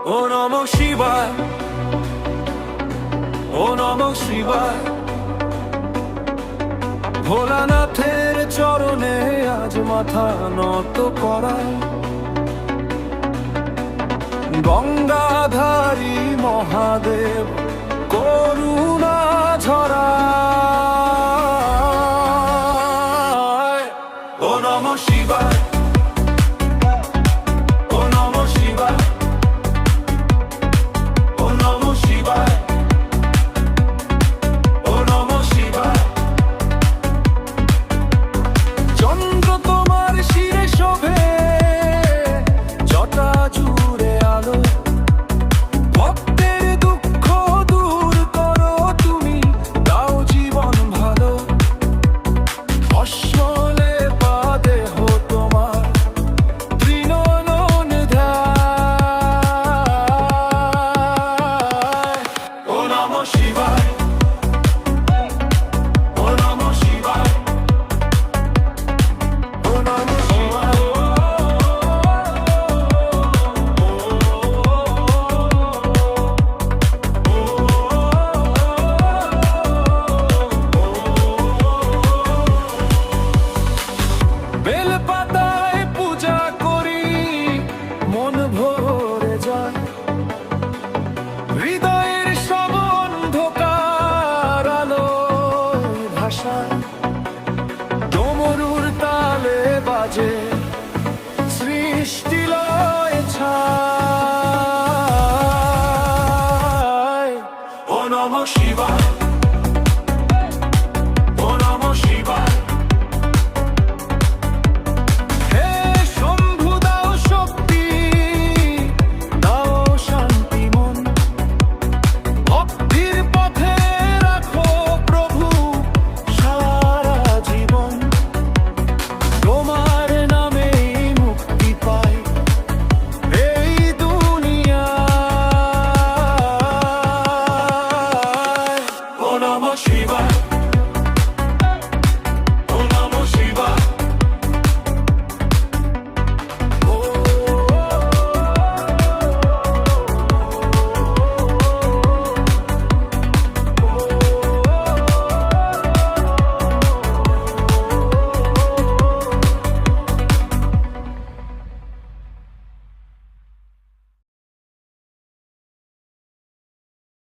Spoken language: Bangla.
ও নমঃ শিবায়, ও নমঃ শিবায়। ভোলানাথের চরণে আজ মাথা নত করায়, গঙ্গাধারী মহাদেব করুণা ঝরায়। ও নমঃ শিবায়, ও নমঃ শিবায়, ও নমঃ শিবায়, ও নমঃ শিবায়। চন্দ্র তোমার শিরে শোভে, জটা জুড়ে আলো, ভক্তের দুঃখ দূর করো তুমি, দাও জীবন ভালো। অশ্বলে পা দেহ তোমার, তৃণনয়ন ধ্যায়। ও নমঃ শিবায়, ও নমঃ শিবায়, ও নমঃ শিবায়। বেলপাতায় পূজা করি, মন ভরে যায়, হৃদয়ের সব অন্ধকার আলোয় ভাষায়। ডমরুর তালে বাজে সৃষ্টি লয় ছায়। ও নমঃ শিবায়, ও নমঃ শিবায়। হে শম্ভু দাও শক্তি, দাও শান্তি মন, ভক্তির পথে রাখো প্রভু সারা জীবন। তোমার নামেই মুক্তি পাই এই দুনিয়ায়। ও নমঃ শিবায়,